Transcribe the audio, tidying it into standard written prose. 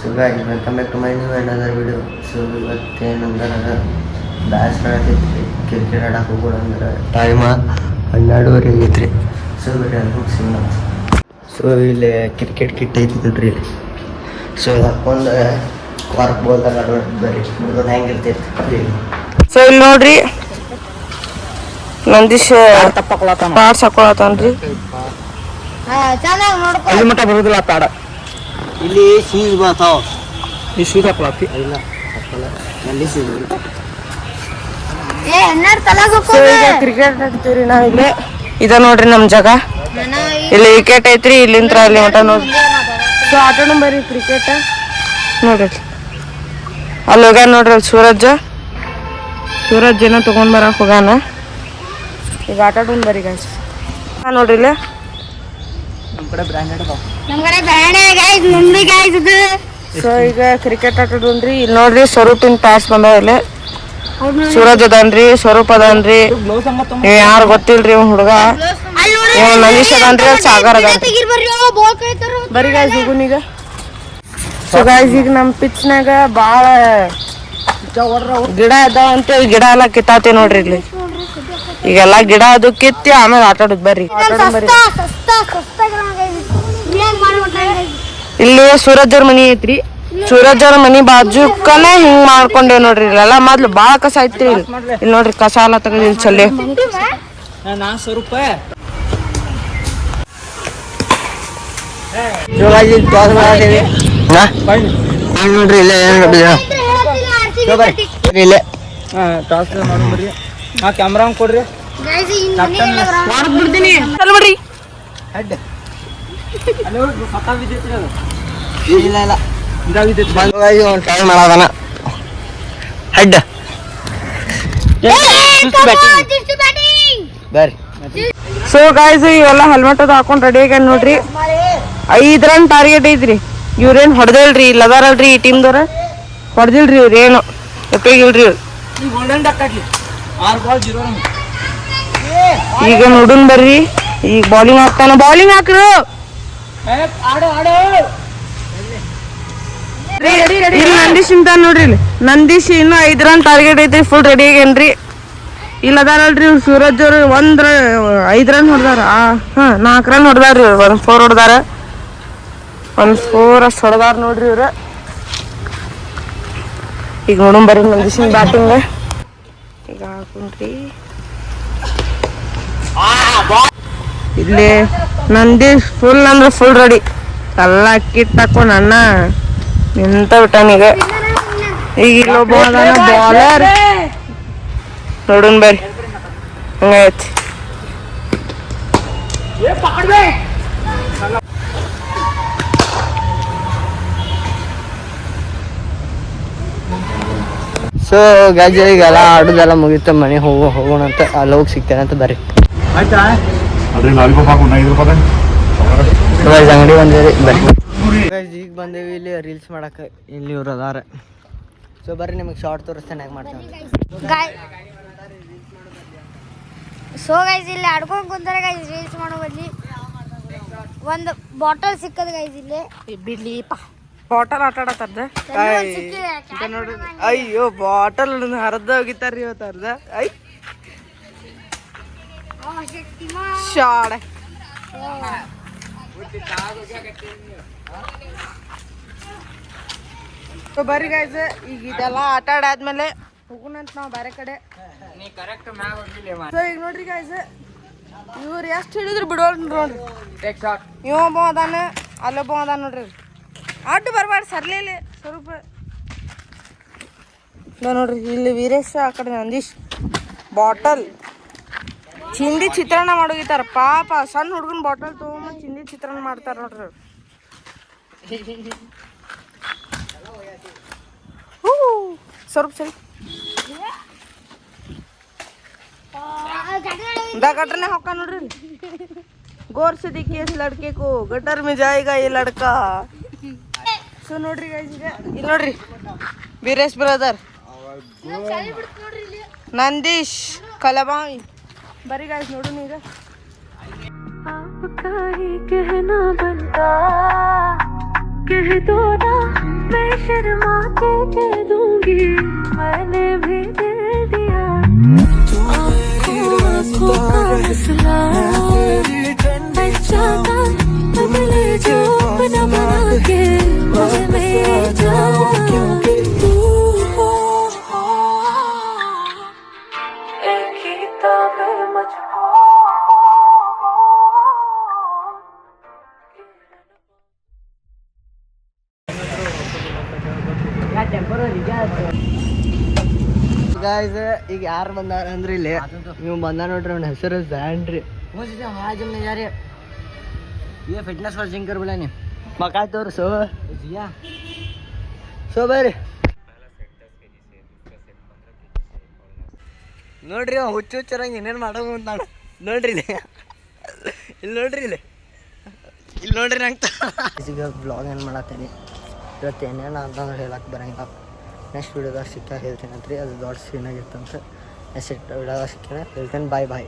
So guys welcome back to my new another video. So ಇವತ್ತೇನಂದ್ರೆ ಬ್ಯಾಸ್ ಆಡತೈತಿ cricket ಆಡಕ್ಕೆ ಹೋಗೋಣ ಅಂದ್ರೆ ಟೈಮ 12:30 ಆಗೈತ್ರಿ. ಸೊ ಬರ್ರಿ ಅಲ್ಲಿ ಹೋಗಿ ಸಿಗೋಣ. ಸೊ ಇಲ್ಲಿ ಕ್ರಿಕೆಟ್ ಕಿಟ್ ಐತಿದ್ರಿ ಇಲ್ಲಿ. ಸೊ ಹಾಕೊಂಡು ವಾರಕ್ಕೆ ಬೋಲ್ದಾಗ ಆಡೋಣ ಬರ್ರಿ ನೋಡೋಣ ಹೆಂಗಿರ್ತೈತಿ. ಸೊ ಇಲ್ಲಿ ನೋಡ್ರಿ ನಂದೀಶ್ ಪಾರ್ಟ್ಸ್ ಹಾಕೊಳತಾನ್ರಿ. ಅಲ್ಲಿ ಮಟ್ಟ ಬರೋದಿಲ್ಲ ಆಟ ಇಲ್ಲಿ ಶೂಸ್ ಬರ್ತಾವ. ಈ ಶೂಸ್ ಹಾಕೊಳತ್ತಿ ಇಲ್ಲ ಹಾಕಲ್ಲ ಅಲ್ಲಿ ಶೂಸ್. ಸೊ ಈಗ ಕ್ರಿಕೆಟ್ ಆಡ್ತೀವ್ರಿ ನಾವಿಲ್ಲಿ. ಇದ ನೋಡ್ರಿ ನಮ್ ಜಾಗ. ಇಲ್ಲಿ ವಿಕೆಟ್ ಐತ್ರಿ ಇಲ್ಲಿಂತ್ರ ಅಲ್ಲಿ ಮಟ ನೋಡ್ರಿ. ಸೊ ಆಟೋಣ ಬರ್ರಿ ಕ್ರಿಕೆಟ್ ನೋಡ್ರಿ. ಅಲ್ಲಿ ಹೋಗ್ಯಾನ ನೋಡ್ರಿ ಅಲ್ಲಿ ಸೂರಜ್ ಏನೋ ತಗೊಂಡ್ ಬರಕ್ ಹೋಗಾನ. ಈಗ ಆಟಾಡೋಣ ಬರ್ರಿ ಗಾಯ್ಸ್. ನೋಡ್ರಿ ಇಲ್ಲಿ ನಮ್ಮ ಕಡೆ ಬ್ರ್ಯಾಂಡೆಡ್ ಅದಾವ. ಸೊ ಈಗ ಕ್ರಿಕೆಟ್ ಆಟಾಡೋಣ್ರಿ. ಇಲ್ಲಿ ನೋಡ್ರಿ ಸ್ವರೂಪಿನ ಪ್ಯಾಸ್ ಬಂದಾವ. ಇಲ್ಲಿ ಸೂರಜ್ ಅದನ್ರಿ, ಸ್ವರೂಪ್ ಅದನ್ರಿ, ನೀವ್ ಯಾರು ಗೊತ್ತಿಲ್ರಿ ಇವ್ ಹುಡುಗ. ಇವ್ ನಂದೀಶ್ ಅದನ್ರಿ, ಸಾಗರ್ ಅದನ್ರಿ. ಬರೀ ಗಾಯ್ಸ್ ಈಗ ಸೊ ಗಾಯ್ಸ್ ಈಗ ನಮ್ ಪಿಚ್ನಾಗ ಬಾಳ ಗಿಡ ಇದಾವ ಅಂತೇಳಿ ಗಿಡ ಎಲ್ಲ ಕಿತ್ತಾತಿ ನೋಡ್ರಿ. ಇಲ್ಲಿ ಈಗೆಲ್ಲ ಗಿಡ ಅದು ಕಿತ್ತಿ ಆಮೇಲೆ ಆಟಾಡುದ್ ಬರ್ರಿ. ಇಲ್ಲಿ ಸೂರಜ್ ಅವ್ರ ಮನಿ ಐತ್ರಿ. ಸೂರಜ್ ಅವ್ರ ಮನಿ ಬಾಜುಕನೆ ಹಿಂಗ್ ಮಾಡ್ಕೊಂಡೇವ್ ನೋಡ್ರಿ. ಇಲ್ಲೆಲ್ಲ ಮೊದ್ಲು ಬಾಳ ಕಸ ಐತ್ರಿ. ಇಲ್ಲಿ ನೋಡ್ರಿ ಕಸ ಎಲ್ಲ ತಗದ್ ಇಲ್ಲಿ ಚಲ್ಲೆ. ನೋಡ್ರಿ ಇಲ್ಲೇ ಇಲ್ಲೇ ಟಾಸ್ ಮಾಡ್ರಿ. ಕ್ಯಾಮ್ರಾ ಕೊಡ್ರಿ. ಬಿಡ್ತೀನಿ ಬಿಡ್ರಿ. ಇಲ್ಲ ಇಲ್ಲ ಟ್ರೈ ಮಾಡೋದನ ಹೆಡ್ ಬರ್ರಿ. ಸೊ ಗಾಯ್ಸ್ ಇವೆಲ್ಲ ಹೆಲ್ಮೆಟ್ ಅದು ಹಾಕೊಂಡ್ ರೆಡಿ ಆಗ್ಯಾನ ನೋಡ್ರಿ. 5 ರನ್ ಟಾರ್ಗೆಟ್ ಐತ್ರಿ. ಇವ್ರೇನ್ ಹೊಡೆದಿಲ್ರಿ, ಇಲ್ಲ ಅದಾರಲ್ರಿ ಈ ಟೀಮ್ದವ್ರ ಹೊಡೆದಿಲ್ರಿ. ಇವ್ರೇನು ಎಪ್ಪಿಗಿಲ್ರಿ ಇವ್ರು. ಈಗ ನೋಡುನ್ ಬರ್ರಿ. ಈಗ ಬೌಲಿಂಗ್ ಹಾಕ್ತಾನ. ಬೌಲಿಂಗ್ ಹಾಕ್ರು. ಇಲ್ಲಿ ನಂದೀಶ್ ಅಂತ ನೋಡ್ರಿ. ಇಲ್ಲಿ ನಂದೀಶ್ ಇನ್ನು 5 ರನ್ ಟಾರ್ಗೆಟ್ ಐತ್ರಿ. ಫುಲ್ ರೆಡಿ ಆಗೇನ್ರಿ. ಇಲ್ಲ ಅದಾರಲ್ರಿ ಇವ್ರು ಸೂರಜ್ ಅವ್ರು 5 ರನ್ ಹೊಡೆದಾರ. 4 ರನ್ ಹೊಡೆದಾರ್ರಿ. 1 4 ಹೊಡೆದಾರ. 1 4 ಅಷ್ಟು ಹೊಡೆದಾರ ನೋಡ್ರಿ ಇವ್ರ. ಈಗ ನೋಡೋಣ ಬರ್ರಿ ನಂದೀಶಿನ ಬ್ಯಾಟಿಂಗ್. ಈಗ ಹಾಕೊಂಡ್ರಿ ಇಲ್ಲಿ ನಂದೀಶ್ ಫುಲ್ ಅಂದ್ರೆ ಫುಲ್ ರೆಡಿ. ಎಲ್ಲ ಕಿಟ್ ಹಾಕೊಂಡ್ ಅಣ್ಣ ನಿಂತ ಬಿಟ್ಟಾನೀಗ. ಈಗ ಇಲ್ಲೊಬ್ಬ ಅದಾನ ಬಾಲರ್. ನೋಡೋಣ ಬರ್ರಿ ಹಂಗೈತಿ. ಸೊ ಗಾಜ್ ಈಗೆಲ್ಲ ಆಡೋದೆಲ್ಲ ಮುಗಿತ. ಮನೆ ಹೋಗೋಣ ಅಂತ ಅಲ್ಲಿ ಹೋಗಿ ಸಿಗ್ತೇನೆ ಅಂತ ಬರ್ರಿ. ಅಂಗಡಿ ಬಂದೇವಿ ಬರ್ರಿ. ಈಗ ಬಂದೇವಿ ಇಲ್ಲಿ ರೀಲ್ಸ್ ಮಾಡಕ್ಕೆ. ಇಲ್ಲಿ ಇವ್ರು ಅದಾರ. ಸೊ ಬರ್ರಿ ನಿಮಗೆ ಶಾರ್ಟ್ ತೋರಿಸ್ತೇನೆ ಹೇಗೆ ಮಾಡ್ತೇವೆ. ಸೊ ಗೈಸ್ ಇಲ್ಲಿ ಆಡ್ಕೊಂಡು ಕುಂತಾರೆ ಗೈಸ್. ರೀಲ್ಸ್ ಮಾಡೋ ಬದ್ಲಿ ಒಂದು ಬಾಟಲ್ ಸಿಕ್ಕದ ಗೈಸ್ ಇಲ್ಲಿ. ಬಿಡ್ಲಿಪ್ಪ ಬಾಟಲ್ ಆಟ ಆಡತ್ತಾರ್ದ. ನೋಡ್ರಿ ಅಯ್ಯೋ ಬಾಟಲ್ ಹರಿದ ಹೋಗಿತಾರ್ರಿ ಇವತ್ತು ಅರ್ಧ. ಐ ಶಾಡೆ ಬರ್ರಿ ಗೈಸ್. ಈಗ ಇದೆಲ್ಲ ಆಟ ಆಡಾದ್ಮೇಲೆ ಹೋಗುಣಂತ ನಾವು ಬೇರೆ ಕಡೆ. ಸೊ ಈಗ ನೋಡ್ರಿ ಗೈಸ್ ಇವ್ರು ಎಷ್ಟು ಹಿಡಿದ್ರು ಬಿಡೋಲ್ ನೋಡ್ರಿ. ಇವೊಬ್ಬ ಅದಾನ, ಅಲ್ಲೊಬ್ಬ ಅದಾನ ನೋಡ್ರಿ. ಅಡ್ಡು ಬರ್ಬಾರ್ದು ಸರ್ಲೇಲಿ ಸ್ವಲ್ಪ ನೋಡ್ರಿ. ಇಲ್ಲಿ ವೀರೇಶ್, ಆ ಕಡೆ ನಂದೀಶ್ ಬಾಟಲ್ ಚಿಂದಿ ಚಿತ್ರಾನ್ನ ಮಾಡೋಗಿತ್ತಾರ. ಪಾಪ ಸಣ್ಣ ಹುಡುಗನ ಬಾಟಲ್ ತೊಗೊಂಡು ಚಿಂದಿ ಚಿತ್ರಾನ್ನ ಮಾಡ್ತಾರ ನೋಡ್ರಿ. ಸ್ವಲ್ಪ ಸರಿ गटर ने हॉका नोड्री गौर से देखिए इस लड़के को गटर में जाएगा ये लड़का. सो नोड्री गाइस ಇಲ್ಲಿ ನೋಡ್ರಿ ವೀರೇಶ್ ಬ್ರದರ್ ನಂದೀಶ್ ಕಲಬಾಯಿ ಬರಿ गाइस ನೋಡು ಈಗ आपका ही कहना बनता कह दो ना मैं शर्मा के कह दूंगी मैंने भी दिल दिया आँखों का मसला चाहता बदले जो बना बना के मुझे में जाओ तू हो एक ही ताबे मुझको ಗಾಯ್ಸ್ ಈಗ ಯಾರು ಬಂದಾರ ಅಂದ್ರೆ ಇಲ್ಲಿ ನೀವು ಬಂದ ನೋಡ್ರಿ ಅವ್ನ ಹೆಸರು ಝ್ಯಾಂಡ್ ರೀ ಯಾರೇ ये फिटनेस वर्जिंग कर बोला नहीं मका तो सो जिया सो ಬರ್ರಿ ನೋಡ್ರಿ ಹುಚ್ಚು ಹುಚ್ಚರಂಗೆ ಏನೇನು ಮಾಡೋದು ಅಂತ ನಾನು ನೋಡ್ರಿ ಇಲ್ಲಿ ನೋಡ್ರಿ ಇಲ್ಲಿ ನೋಡ್ರಿ ನಂಗೆ ಈಗ ಬ್ಲಾಗ್ ಏನು ಮಾಡತ್ತೀನಿ ಇವತ್ತು ಏನೇನು ಅಂತಂದ್ರೆ ಹೇಳಕ್ಕೆ ಬರಂಗಿಲ್ಲ ನೆಕ್ಸ್ಟ್ ವಿಡಿಯೋದಾಗ ಸಿಕ್ಕ ಹೇಳ್ತೇನೆ ಅಂತ್ರಿ ಅದು ದೊಡ್ಡ ಸೀನಾಗಿತ್ತಂತ ನೆಕ್ಸ್ಟ್ ವಿಡಿಯೋದಾಗ ಸಿಕ್ಕೇನೆ ಹೇಳ್ತೇನೆ ಬಾಯ್